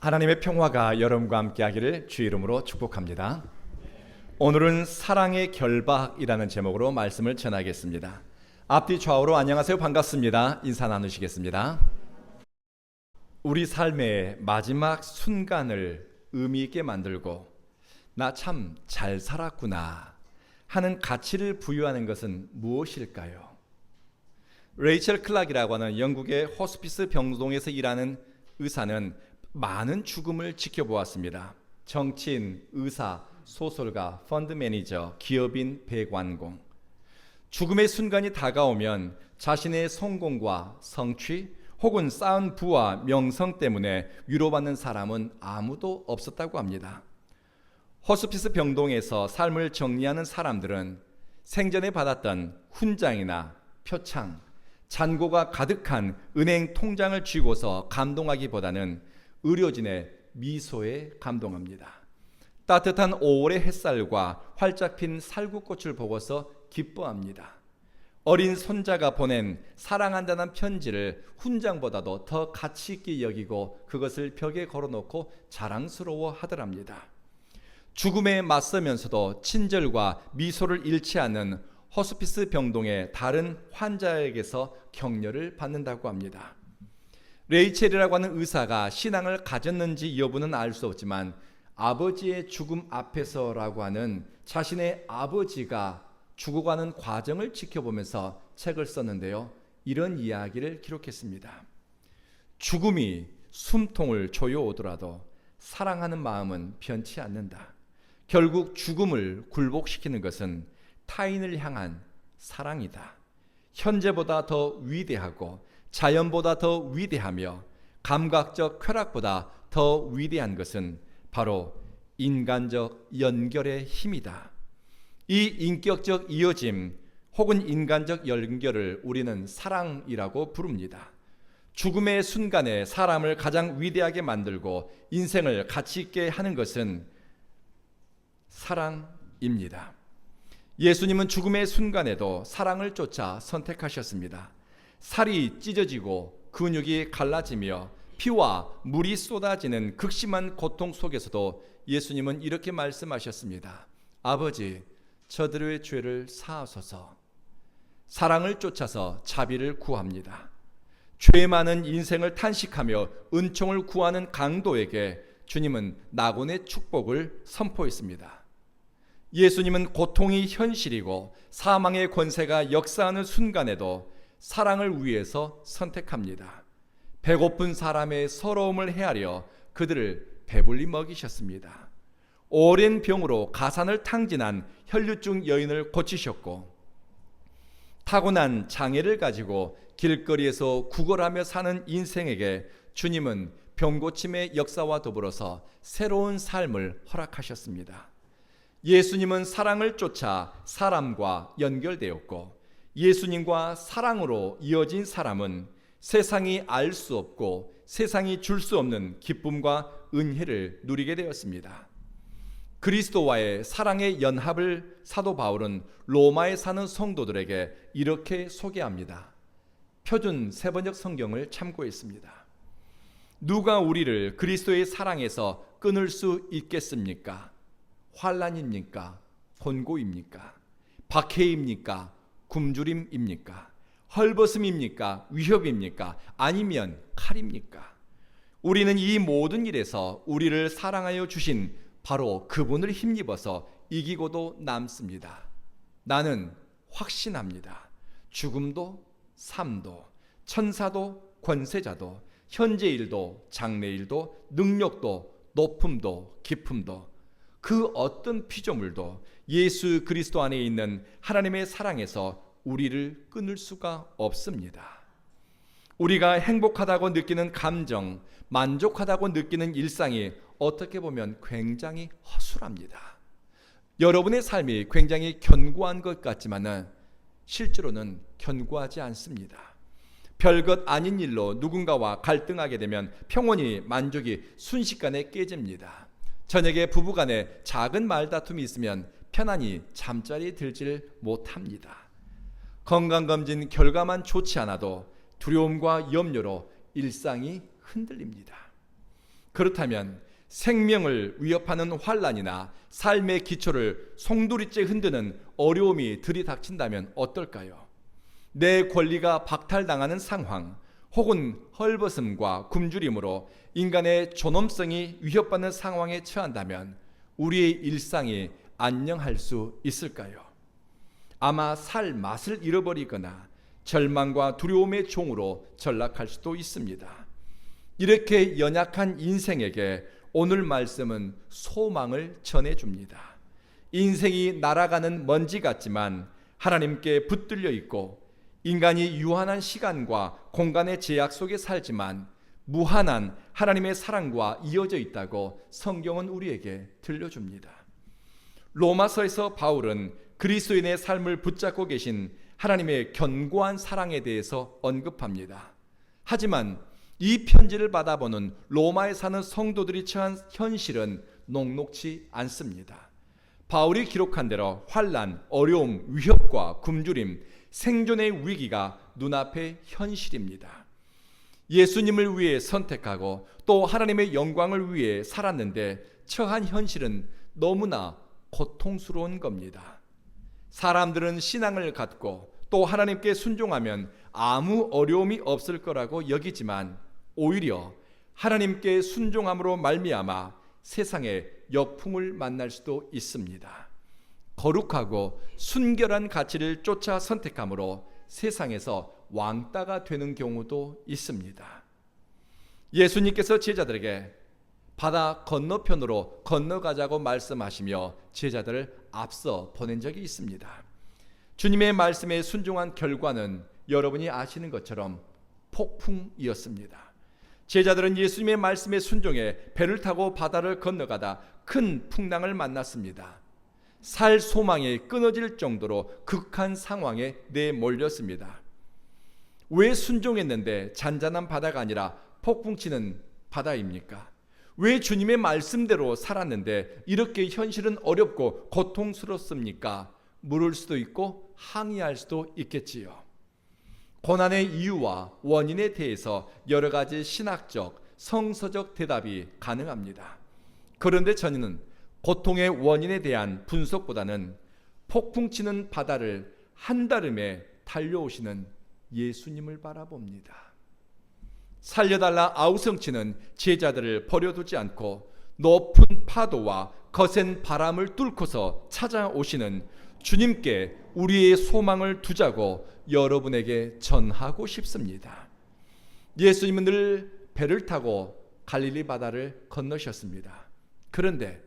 하나님의 평화가 여러분과 함께하기를 주의 이름으로 축복합니다. 오늘은 사랑의 결박이라는 제목으로 말씀을 전하겠습니다. 앞뒤 좌우로 안녕하세요, 반갑습니다. 인사 나누시겠습니다. 우리 삶의 마지막 순간을 의미 있게 만들고 나 참 잘 살았구나 하는 가치를 부여하는 것은 무엇일까요? 레이첼 클락이라고 하는 영국의 호스피스 병동에서 일하는 의사는 많은 죽음을 지켜보았습니다. 정치인, 의사, 소설가, 펀드 매니저, 기업인, 배관공. 죽음의 순간이 다가오면 자신의 성공과 성취 혹은 쌓은 부와 명성 때문에 위로받는 사람은 아무도 없었다고 합니다. 호스피스 병동에서 삶을 정리하는 사람들은 생전에 받았던 훈장이나 표창, 잔고가 가득한 은행 통장을 쥐고서 감동하기보다는 의료진의 미소에 감동합니다. 따뜻한 5월의 햇살과 활짝 핀 살구꽃을 보고서 기뻐합니다. 어린 손자가 보낸 사랑한다는 편지를 훈장보다도 더 가치 있게 여기고 그것을 벽에 걸어놓고 자랑스러워 하더랍니다. 죽음에 맞서면서도 친절과 미소를 잃지 않는 호스피스 병동의 다른 환자에게서 격려를 받는다고 합니다. 레이첼이라고 하는 의사가 신앙을 가졌는지 여부는 알 수 없지만 아버지의 죽음 앞에서라고 하는 자신의 아버지가 죽어가는 과정을 지켜보면서 책을 썼는데요. 이런 이야기를 기록했습니다. 죽음이 숨통을 조여오더라도 사랑하는 마음은 변치 않는다. 결국 죽음을 굴복시키는 것은 타인을 향한 사랑이다. 현재보다 더 위대하고 자연보다 더 위대하며 감각적 쾌락보다 더 위대한 것은 바로 인간적 연결의 힘이다. 이 인격적 이어짐 혹은 인간적 연결을 우리는 사랑이라고 부릅니다. 죽음의 순간에 사람을 가장 위대하게 만들고 인생을 가치 있게 하는 것은 사랑입니다. 예수님은 죽음의 순간에도 사랑을 쫓아 선택하셨습니다. 살이 찢어지고 근육이 갈라지며 피와 물이 쏟아지는 극심한 고통 속에서도 예수님은 이렇게 말씀하셨습니다. 아버지, 저들의 죄를 사하소서. 사랑을 쫓아서 자비를 구합니다. 죄 많은 인생을 탄식하며 은총을 구하는 강도에게 주님은 낙원의 축복을 선포했습니다. 예수님은 고통이 현실이고 사망의 권세가 역사하는 순간에도 사랑을 위해서 선택합니다. 배고픈 사람의 서러움을 헤아려 그들을 배불리 먹이셨습니다. 오랜 병으로 가산을 탕진한 혈류증 여인을 고치셨고 타고난 장애를 가지고 길거리에서 구걸하며 사는 인생에게 주님은 병고침의 역사와 더불어서 새로운 삶을 허락하셨습니다. 예수님은 사랑을 쫓아 사람과 연결되었고 예수님과 사랑으로 이어진 사람은 세상이 알 수 없고 세상이 줄 수 없는 기쁨과 은혜를 누리게 되었습니다. 그리스도와의 사랑의 연합을 사도 바울은 로마에 사는 성도들에게 이렇게 소개합니다. 표준 세번역 성경을 참고했습니다. 누가 우리를 그리스도의 사랑에서 끊을 수 있겠습니까? 환난입니까? 곤고입니까? 박해입니까? 굶주림입니까? 헐벗음입니까? 위협입니까? 아니면 칼입니까? 우리는 이 모든 일에서 우리를 사랑하여 주신 바로 그분을 힘입어서 이기고도 남습니다. 나는 확신합니다. 죽음도 삶도 천사도 권세자도 현재일도 장래일도 능력도 높음도 깊음도 그 어떤 피조물도 예수 그리스도 안에 있는 하나님의 사랑에서 우리를 끊을 수가 없습니다. 우리가 행복하다고 느끼는 감정, 만족하다고 느끼는 일상이 어떻게 보면 굉장히 허술합니다. 여러분의 삶이 굉장히 견고한 것 같지만은 실제로는 견고하지 않습니다. 별것 아닌 일로 누군가와 갈등하게 되면 평온이 만족이 순식간에 깨집니다. 저녁에 부부간에 작은 말다툼이 있으면 편안히 잠자리에 들질 못합니다. 건강검진 결과만 좋지 않아도 두려움과 염려로 일상이 흔들립니다. 그렇다면 생명을 위협하는 환난이나 삶의 기초를 송두리째 흔드는 어려움이 들이닥친다면 어떨까요? 내 권리가 박탈당하는 상황, 혹은 헐벗음과 굶주림으로 인간의 존엄성이 위협받는 상황에 처한다면 우리의 일상이 안녕할 수 있을까요? 아마 살 맛을 잃어버리거나 절망과 두려움의 종으로 전락할 수도 있습니다. 이렇게 연약한 인생에게 오늘 말씀은 소망을 전해줍니다. 인생이 날아가는 먼지 같지만 하나님께 붙들려 있고 인간이 유한한 시간과 공간의 제약 속에 살지만 무한한 하나님의 사랑과 이어져 있다고 성경은 우리에게 들려줍니다. 로마서에서 바울은 그리스도인의 삶을 붙잡고 계신 하나님의 견고한 사랑에 대해서 언급합니다. 하지만 이 편지를 받아보는 로마에 사는 성도들이 처한 현실은 녹록지 않습니다. 바울이 기록한 대로 환난, 어려움, 위협과 굶주림, 생존의 위기가 눈앞의 현실입니다. 예수님을 위해 선택하고 또 하나님의 영광을 위해 살았는데 처한 현실은 너무나 고통스러운 겁니다. 사람들은 신앙을 갖고 또 하나님께 순종하면 아무 어려움이 없을 거라고 여기지만 오히려 하나님께 순종함으로 말미암아 세상에 역풍을 만날 수도 있습니다. 거룩하고 순결한 가치를 쫓아 선택함으로 세상에서 왕따가 되는 경우도 있습니다. 예수님께서 제자들에게 바다 건너편으로 건너가자고 말씀하시며 제자들을 앞서 보낸 적이 있습니다. 주님의 말씀에 순종한 결과는 여러분이 아시는 것처럼 폭풍이었습니다. 제자들은 예수님의 말씀에 순종해 배를 타고 바다를 건너가다 큰 풍랑을 만났습니다. 살 소망이 끊어질 정도로 극한 상황에 내몰렸습니다. 왜 순종했는데 잔잔한 바다가 아니라 폭풍치는 바다입니까? 왜 주님의 말씀대로 살았는데 이렇게 현실은 어렵고 고통스럽습니까? 물을 수도 있고 항의할 수도 있겠지요. 고난의 이유와 원인에 대해서 여러 가지 신학적, 성서적 대답이 가능합니다. 그런데 저는 고통의 원인에 대한 분석보다는 폭풍치는 바다를 한달음에 달려오시는 예수님을 바라봅니다. 살려달라 아우성치는 제자들을 버려두지 않고 높은 파도와 거센 바람을 뚫고서 찾아오시는 주님께 우리의 소망을 두자고 여러분에게 전하고 싶습니다. 예수님은 늘 배를 타고 갈릴리 바다를 건너셨습니다. 그런데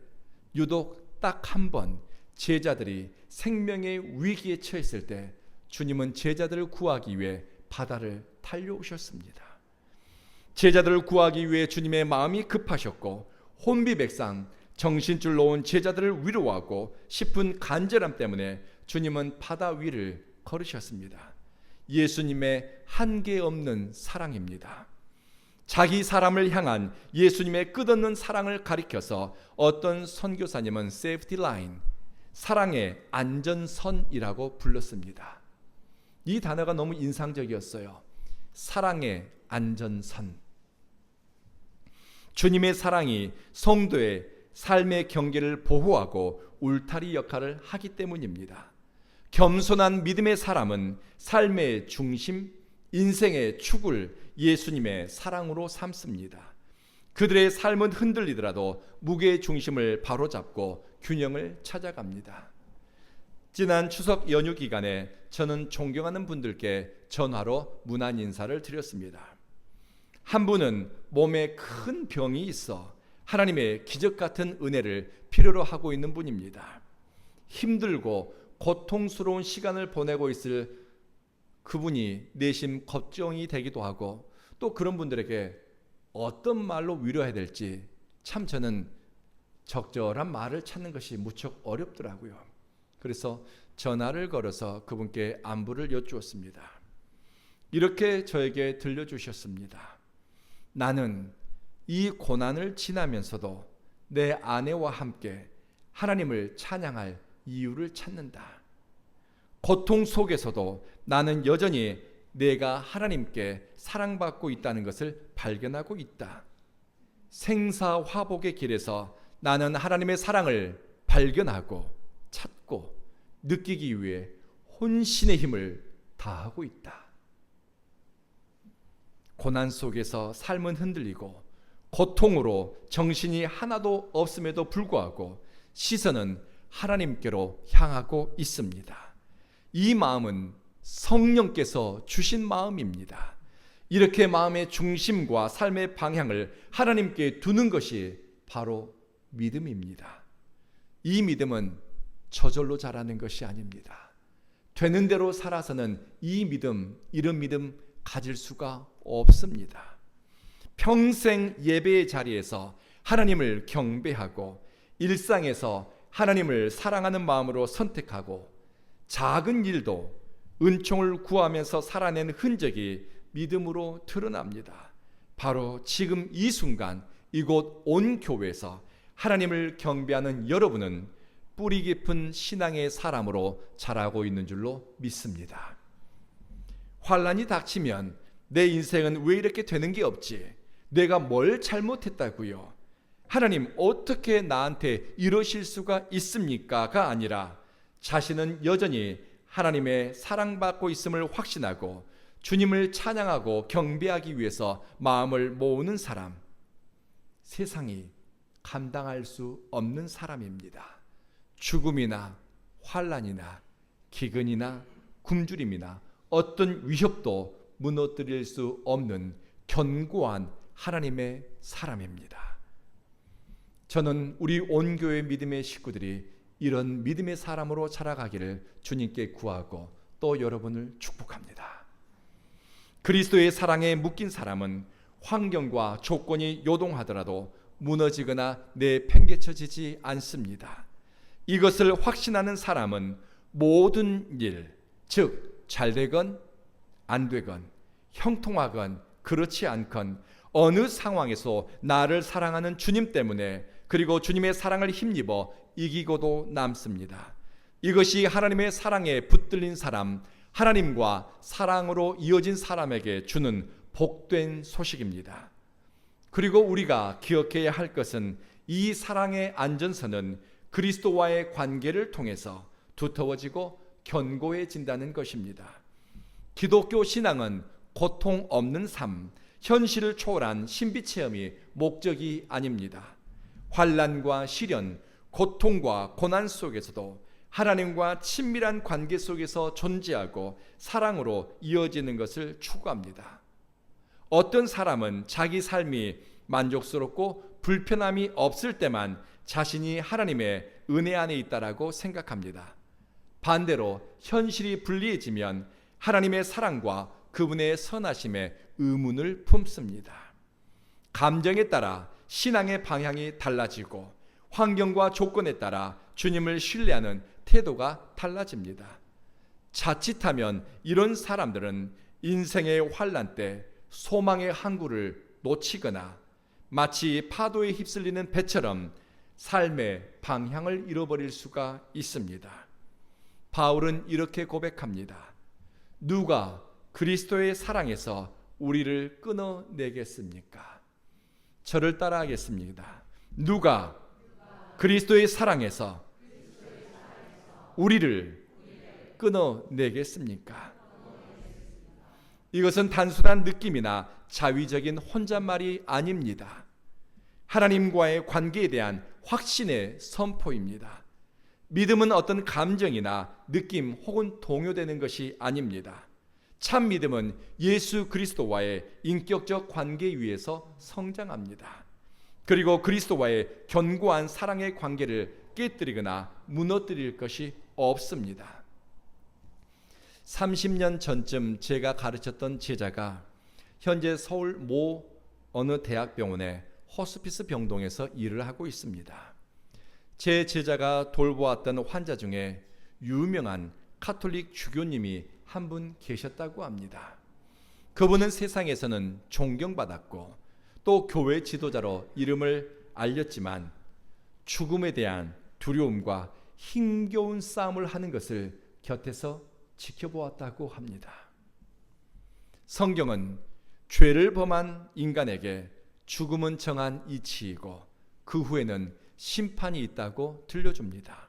유독 딱 한 번 제자들이 생명의 위기에 처했을 때 주님은 제자들을 구하기 위해 바다를 달려오셨습니다. 제자들을 구하기 위해 주님의 마음이 급하셨고 혼비백상 정신줄 놓은 제자들을 위로하고 싶은 간절함 때문에 주님은 바다 위를 걸으셨습니다. 예수님의 한계 없는 사랑입니다. 자기 사람을 향한 예수님의 끝없는 사랑을 가리켜서 어떤 선교사님은 세이프티 라인, 사랑의 안전선이라고 불렀습니다. 이 단어가 너무 인상적이었어요. 사랑의 안전선. 주님의 사랑이 성도의 삶의 경계를 보호하고 울타리 역할을 하기 때문입니다. 겸손한 믿음의 사람은 삶의 중심, 인생의 축을 예수님의 사랑으로 삼습니다. 그들의 삶은 흔들리더라도 무게의 중심을 바로잡고 균형을 찾아갑니다. 지난 추석 연휴 기간에 저는 존경하는 분들께 전화로 문안 인사를 드렸습니다. 한 분은 몸에 큰 병이 있어 하나님의 기적 같은 은혜를 필요로 하고 있는 분입니다. 힘들고 고통스러운 시간을 보내고 있을 그분이 내심 걱정이 되기도 하고 또 그런 분들에게 어떤 말로 위로해야 될지 참 저는 적절한 말을 찾는 것이 무척 어렵더라고요. 그래서 전화를 걸어서 그분께 안부를 여쭈었습니다. 이렇게 저에게 들려주셨습니다. 나는 이 고난을 지나면서도 내 아내와 함께 하나님을 찬양할 이유를 찾는다. 고통 속에서도 나는 여전히 내가 하나님께 사랑받고 있다는 것을 발견하고 있다. 생사화복의 길에서 나는 하나님의 사랑을 발견하고 찾고 느끼기 위해 혼신의 힘을 다하고 있다. 고난 속에서 삶은 흔들리고 고통으로 정신이 하나도 없음에도 불구하고 시선은 하나님께로 향하고 있습니다. 이 마음은 성령께서 주신 마음입니다. 이렇게 마음의 중심과 삶의 방향을 하나님께 두는 것이 바로 믿음입니다. 이 믿음은 저절로 자라는 것이 아닙니다. 되는 대로 살아서는 이 믿음, 이런 믿음 가질 수가 없습니다. 평생 예배의 자리에서 하나님을 경배하고 일상에서 하나님을 사랑하는 마음으로 선택하고 작은 일도 은총을 구하면서 살아낸 흔적이 믿음으로 드러납니다. 바로 지금 이 순간 이곳 온 교회에서 하나님을 경배하는 여러분은 뿌리 깊은 신앙의 사람으로 자라고 있는 줄로 믿습니다. 환난이 닥치면 내 인생은 왜 이렇게 되는 게 없지? 내가 뭘 잘못했다고요? 하나님 어떻게 나한테 이러실 수가 있습니까?가 아니라 자신은 여전히 하나님의 사랑받고 있음을 확신하고 주님을 찬양하고 경배하기 위해서 마음을 모으는 사람, 세상이 감당할 수 없는 사람입니다. 죽음이나 환난이나 기근이나 굶주림이나 어떤 위협도 무너뜨릴 수 없는 견고한 하나님의 사람입니다. 저는 우리 온 교회 믿음의 식구들이 이런 믿음의 사람으로 자라가기를 주님께 구하고 또 여러분을 축복합니다. 그리스도의 사랑에 묶인 사람은 환경과 조건이 요동하더라도 무너지거나 내팽개쳐지지 않습니다. 이것을 확신하는 사람은 모든 일, 즉 잘되건 안되건 형통하건 그렇지 않건 어느 상황에서 나를 사랑하는 주님 때문에 그리고 주님의 사랑을 힘입어 이기고도 남습니다. 이것이 하나님의 사랑에 붙들린 사람, 하나님과 사랑으로 이어진 사람에게 주는 복된 소식입니다. 그리고 우리가 기억해야 할 것은 이 사랑의 안전선은 그리스도와의 관계를 통해서 두터워지고 견고해진다는 것입니다. 기독교 신앙은 고통 없는 삶, 현실을 초월한 신비 체험이 목적이 아닙니다. 환난과 시련, 고통과 고난 속에서도 하나님과 친밀한 관계 속에서 존재하고 사랑으로 이어지는 것을 추구합니다. 어떤 사람은 자기 삶이 만족스럽고 불편함이 없을 때만 자신이 하나님의 은혜 안에 있다라고 생각합니다. 반대로 현실이 불리해지면 하나님의 사랑과 그분의 선하심에 의문을 품습니다. 감정에 따라 신앙의 방향이 달라지고 환경과 조건에 따라 주님을 신뢰하는 태도가 달라집니다. 자칫하면 이런 사람들은 인생의 환난 때 소망의 항구를 놓치거나 마치 파도에 휩쓸리는 배처럼 삶의 방향을 잃어버릴 수가 있습니다. 바울은 이렇게 고백합니다. 누가 그리스도의 사랑에서 우리를 끊어내겠습니까? 저를 따라하겠습니다. 누가 그리스도의 사랑에서 우리를 끊어내겠습니까? 이것은 단순한 느낌이나 자위적인 혼잣말이 아닙니다. 하나님과의 관계에 대한 확신의 선포입니다. 믿음은 어떤 감정이나 느낌 혹은 동요되는 것이 아닙니다. 참 믿음은 예수 그리스도와의 인격적 관계 위에서 성장합니다. 그리고 그리스도와의 견고한 사랑의 관계를 깨뜨리거나 무너뜨릴 것이 없습니다. 30년 전쯤 제가 가르쳤던 제자가 현재 서울 모 어느 대학병원의 호스피스 병동에서 일을 하고 있습니다. 제 제자가 돌보았던 환자 중에 유명한 카톨릭 주교님이 한 분 계셨다고 합니다. 그분은 세상에서는 존경받았고 또 교회 지도자로 이름을 알렸지만 죽음에 대한 두려움과 힘겨운 싸움을 하는 것을 곁에서 지켜보았다고 합니다. 성경은 죄를 범한 인간에게 죽음은 정한 이치이고 그 후에는 심판이 있다고 들려줍니다.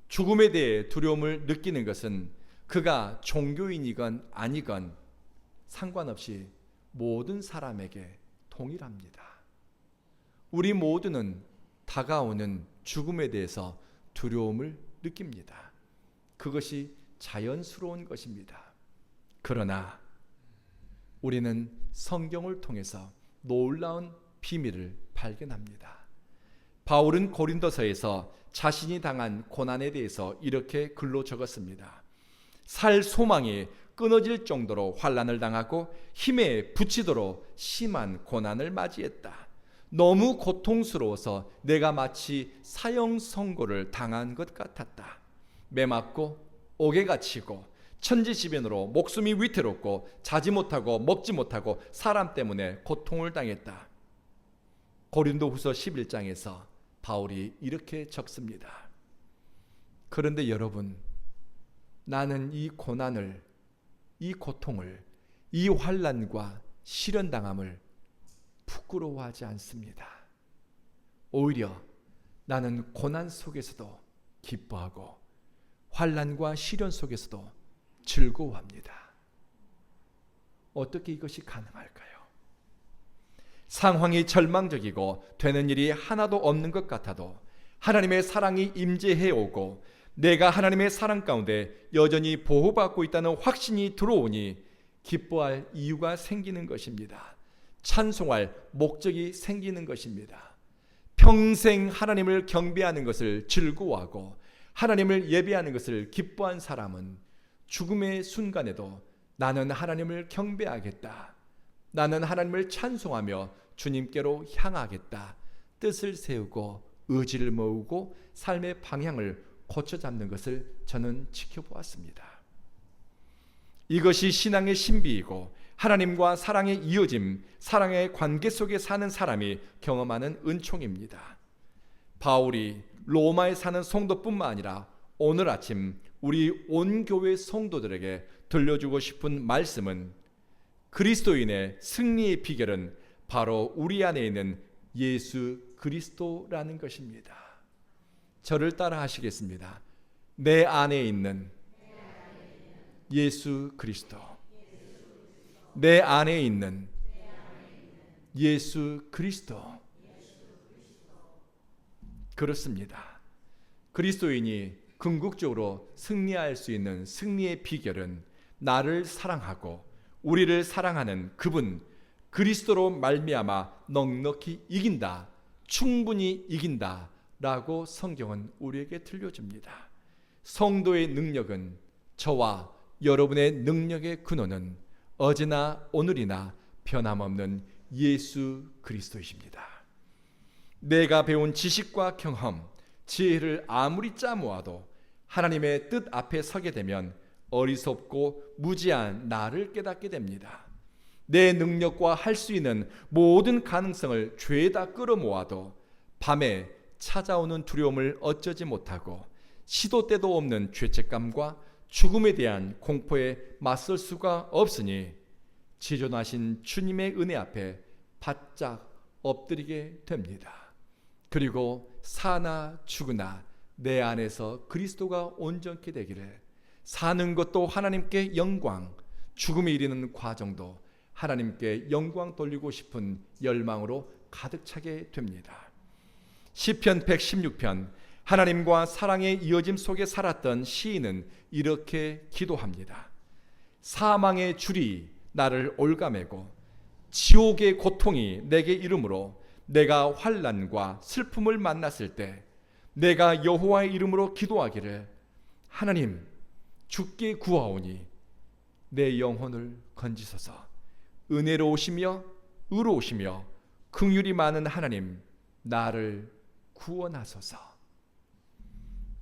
죽음에 대해 두려움을 느끼는 것은 그가 종교인이건 아니건 상관없이 모든 사람에게 동일합니다. 우리 모두는 다가오는 죽음에 대해서 두려움을 느낍니다. 그것이 자연스러운 것입니다. 그러나 우리는 성경을 통해서 놀라운 비밀을 발견합니다. 바울은 고린도서에서 자신이 당한 고난에 대해서 이렇게 글로 적었습니다. 살 소망이 끊어질 정도로 환난을 당하고 힘에 부치도록 심한 고난을 맞이했다. 너무 고통스러워서 내가 마치 사형 선고를 당한 것 같았다. 매맞고 옥에 갇히고 천지지변으로 목숨이 위태롭고 자지 못하고 먹지 못하고 사람 때문에 고통을 당했다. 고린도후서 11장에서 바울이 이렇게 적습니다. 그런데 여러분, 나는 이 고난을, 이 고통을, 이 환난과 시련당함을 부끄러워하지 않습니다. 오히려 나는 고난 속에서도 기뻐하고 환난과 시련 속에서도 즐거워합니다. 어떻게 이것이 가능할까요? 상황이 절망적이고 되는 일이 하나도 없는 것 같아도 하나님의 사랑이 임재해 오고 내가 하나님의 사랑 가운데 여전히 보호받고 있다는 확신이 들어오니 기뻐할 이유가 생기는 것입니다. 찬송할 목적이 생기는 것입니다. 평생 하나님을 경배하는 것을 즐거워하고 하나님을 예배하는 것을 기뻐한 사람은 죽음의 순간에도 나는 하나님을 경배하겠다, 나는 하나님을 찬송하며 주님께로 향하겠다 뜻을 세우고 의지를 모으고 삶의 방향을 고쳐잡는 것을 저는 지켜보았습니다. 이것이 신앙의 신비이고 하나님과 사랑의 이어짐, 사랑의 관계 속에 사는 사람이 경험하는 은총입니다. 바울이 로마에 사는 성도뿐만 아니라 오늘 아침 우리 온 교회 성도들에게 들려주고 싶은 말씀은 그리스도인의 승리의 비결은 바로 우리 안에 있는 예수 그리스도라는 것입니다. 저를 따라 하시겠습니다. 내 안에 있는 예수 그리스도. 내 안에 있는 예수 그리스도. 그렇습니다. 그리스도인이 궁극적으로 승리할 수 있는 승리의 비결은 나를 사랑하고 우리를 사랑하는 그분 그리스도로 말미암아 넉넉히 이긴다, 충분히 이긴다 라고 성경은 우리에게 들려줍니다. 성도의 능력은, 저와 여러분의 능력의 근원은 어제나 오늘이나 변함없는 예수 그리스도이십니다. 내가 배운 지식과 경험, 지혜를 아무리 짜모아도 하나님의 뜻 앞에 서게 되면 어리석고 무지한 나를 깨닫게 됩니다. 내 능력과 할 수 있는 모든 가능성을 죄에다 끌어모아도 밤에 찾아오는 두려움을 어쩌지 못하고 시도 때도 없는 죄책감과 죽음에 대한 공포에 맞설 수가 없으니 지존하신 주님의 은혜 앞에 바짝 엎드리게 됩니다. 그리고 사나 죽으나 내 안에서 그리스도가 온전케 되기를, 사는 것도 하나님께 영광, 죽음에 이르는 과정도 하나님께 영광 돌리고 싶은 열망으로 가득 차게 됩니다. 시편 116편, 하나님과 사랑의 이어짐 속에 살았던 시인은 이렇게 기도합니다. 사망의 줄이 나를 올가매고 지옥의 고통이 내게 이름으로 내가 환난과 슬픔을 만났을 때 내가 여호와의 이름으로 기도하기를, 하나님 주께 구하오니 내 영혼을 건지소서. 은혜로우시며 의로우시며 긍휼이 많은 하나님, 나를 구원하소서.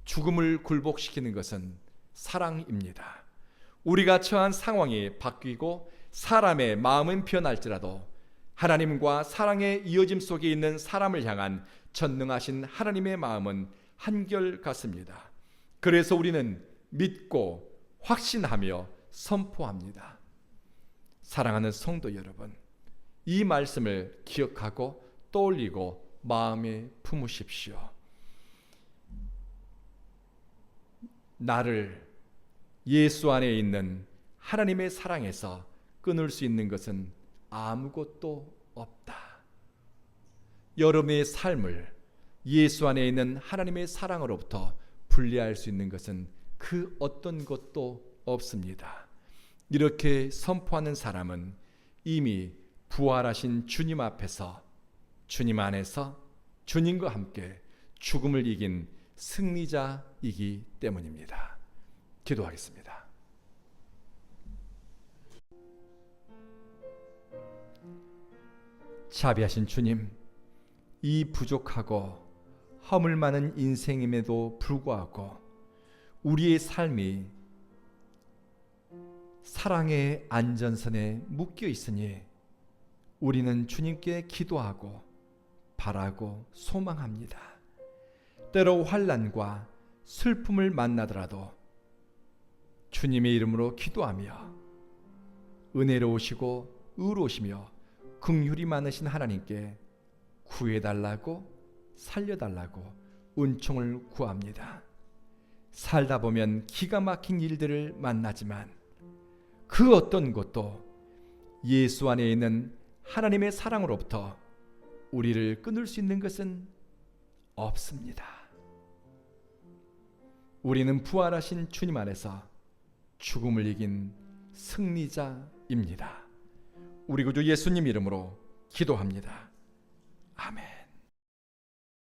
죽음을 굴복시키는 것은 사랑입니다. 우리가 처한 상황이 바뀌고 사람의 마음은 변할지라도 하나님과 사랑의 이어짐 속에 있는 사람을 향한 전능하신 하나님의 마음은 한결같습니다. 그래서 우리는 믿고 확신하며 선포합니다. 사랑하는 성도 여러분, 이 말씀을 기억하고 떠올리고 마음에 품으십시오. 나를 예수 안에 있는 하나님의 사랑에서 끊을 수 있는 것은 아무것도 없다. 여러분의 삶을 예수 안에 있는 하나님의 사랑으로부터 분리할 수 있는 것은 그 어떤 것도 없습니다. 이렇게 선포하는 사람은 이미 부활하신 주님 앞에서, 주님 안에서 주님과 함께 죽음을 이긴 승리자이기 때문입니다. 기도하겠습니다. 자비하신 주님, 이 부족하고 허물 많은 인생임에도 불구하고 우리의 삶이 사랑의 안전선에 묶여 있으니 우리는 주님께 기도하고 바라고 소망합니다. 때로 환난과 슬픔을 만나더라도 주님의 이름으로 기도하며 은혜로우시고 의로우시며 긍휼이 많으신 하나님께 구해달라고 살려달라고 은총을 구합니다. 살다 보면 기가 막힌 일들을 만나지만 그 어떤 것도 예수 안에 있는 하나님의 사랑으로부터 우리를 끊을 수 있는 것은 없습니다. 우리는 부활하신 주님 안에서 죽음을 이긴 승리자입니다. 우리 구주 예수님 이름으로 기도합니다. 아멘.